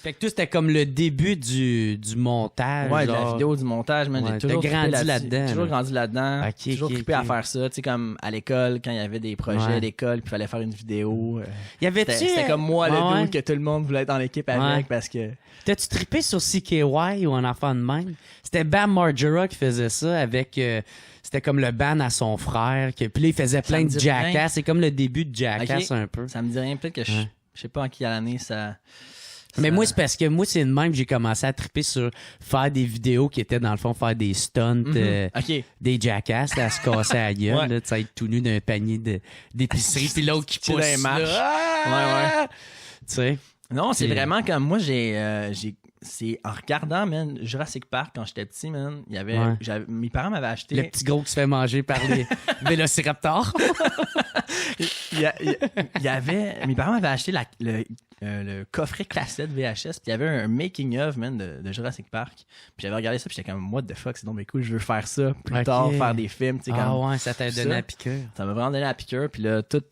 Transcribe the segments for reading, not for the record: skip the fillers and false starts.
Fait que tout, c'était comme le début du montage. Ouais, de genre. la vidéo, du montage, man. J'ai toujours grandi trippé là-dedans. Toujours grandi là-dedans. Toujours trippé à faire ça. Tu sais, comme à l'école, quand il y avait des projets à l'école, puis il fallait faire une vidéo. Y avait-tu... C'était comme moi, le dude, que tout le monde voulait être dans l'équipe avec parce que... T'as-tu trippé sur CKY ou un enfant de même? C'était Bam Margera qui faisait ça avec... c'était comme le ban à son frère. Puis là, il faisait plein de Jackass. C'est comme le début de Jackass un peu. Ça me dit rien. Peut-être que je sais pas en quelle année ça... Mais moi, c'est parce que moi, c'est de même que j'ai commencé à triper sur faire des vidéos qui étaient, dans le fond, faire des stunts, des Jackass, là, à se casser à la gueule, là, tu sais, être tout nu d'un panier d'épicerie, puis l'autre qui pousse les marches. Ouais. Tu sais. Non, c'est vraiment comme moi, c'est en regardant, man, Jurassic Park quand j'étais petit, man, il y avait, mes parents m'avaient acheté... Le petit gros qui se fait manger par les vélociraptors. il y avait... Mes parents m'avaient acheté le coffret cassette VHS, puis il y avait un making-of, man, de Jurassic Park. Puis j'avais regardé ça, puis j'étais comme, what the fuck, c'est donc mais cool, je veux faire ça plus tard, faire des films, tu sais, comme... ça t'a donné la piqûre. Ça m'a vraiment donné la piqûre, puis là, tout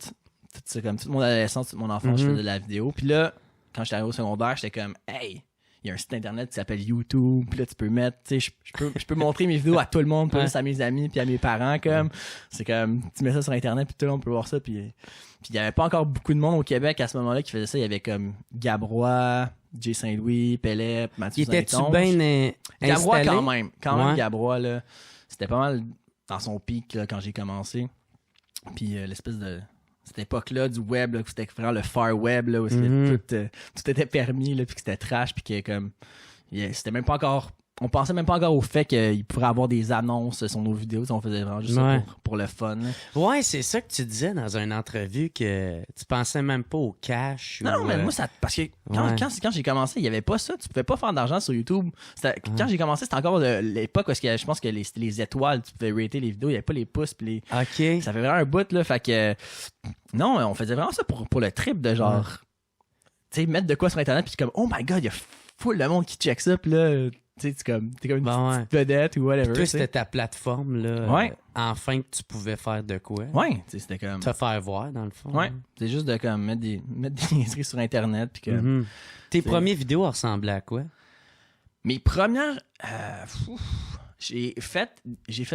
ça, comme toute mon adolescence, toute mon enfance, je faisais de la vidéo. Puis là, quand j'étais arrivé au secondaire, j'étais comme, hey... Il y a un site internet qui s'appelle YouTube, puis là tu peux mettre, tu sais, je peux montrer mes vidéos à tout le monde, pas juste à mes amis puis à mes parents, comme c'est comme tu mets ça sur internet puis tout le monde peut voir ça, puis il y avait pas encore beaucoup de monde au Québec à ce moment-là qui faisait ça. Il y avait comme Gabrois, Jay Saint-Louis, Pellet, Mathieu Saint-Onge. Était-tu bien Gabrois installé? quand même Gabrois là, c'était pas mal dans son pic là, quand j'ai commencé, puis l'espèce de cette époque-là du web, là, c'était vraiment le far web, là, où tout était permis, là, puis que c'était trash, puis que comme c'était même pas encore... On pensait même pas encore au fait qu'il pourrait avoir des annonces sur nos vidéos. On faisait vraiment juste ça pour le fun. Là. Ouais, c'est ça que tu disais dans une entrevue, que tu pensais même pas au cash. Non, mais moi, ça... Parce que quand j'ai commencé, il y avait pas ça. Tu pouvais pas faire d'argent sur YouTube. Quand j'ai commencé, c'était encore l'époque où je pense que les étoiles, tu pouvais rater les vidéos. Il y avait pas les pouces. Puis ça fait vraiment un bout, là. Fait que... Non, on faisait vraiment ça pour le trip de genre... Tu sais, mettre de quoi sur Internet, puis comme, oh my God, il y a full de monde qui check ça, puis là... Tu sais, t'es comme une petite vedette ou whatever. Toi, c'était ta plateforme, là. Enfin que tu pouvais faire de quoi. Ouais, tu sais, c'était comme... Te faire voir, dans le fond. Ouais, c'est juste de comme mettre des niaiseries sur Internet. Puis que, tes premières vidéos ressemblaient à quoi? Mes premières... je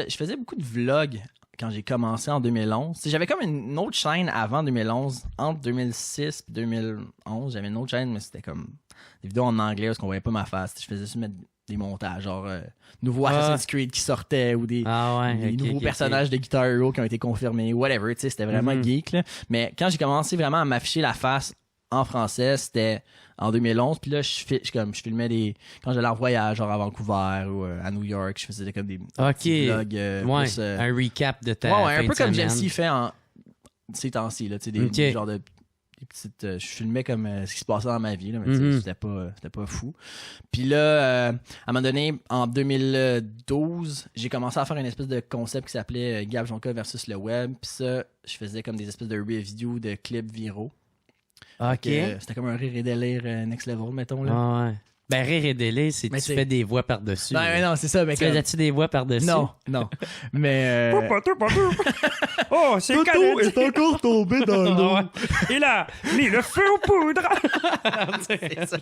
faisais beaucoup de vlogs quand j'ai commencé en 2011. T'sais, j'avais comme une autre chaîne avant 2011. Entre 2006 et 2011, j'avais une autre chaîne, mais c'était comme des vidéos en anglais parce qu'on voyait pas ma face. Je faisais juste mettre des montages, genre nouveau Assassin's Creed qui sortait ou des nouveaux personnages de Guitar Hero qui ont été confirmés, whatever, tu sais, c'était vraiment geek, là. Mais quand j'ai commencé vraiment à m'afficher la face en français, c'était en 2011, puis là, je filmais quand j'allais en voyage, genre à Vancouver ou à New York, je faisais comme des petits vlogs. Plus, un recap de ta fin un peu de comme semaine. Jesse fait en ces temps-ci, là, tu sais, des genres de... Des petites, je filmais comme ce qui se passait dans ma vie, là, mais c'était pas fou. Puis là, à un moment donné, en 2012, j'ai commencé à faire une espèce de concept qui s'appelait Gab Jonca versus le web. Puis ça, je faisais comme des espèces de reviews de clips viraux. OK. C'était comme un rire et délire next level, mettons. Là. Ouais. Ben, rire et délire, c'est tu fais des voix par-dessus. Non, c'est ça. Mais faisais-tu des voix par-dessus? Non. Mais... Oh, c'est Toto est encore tombé dans l'eau. Il a mis le feu aux poudres. C'est ça.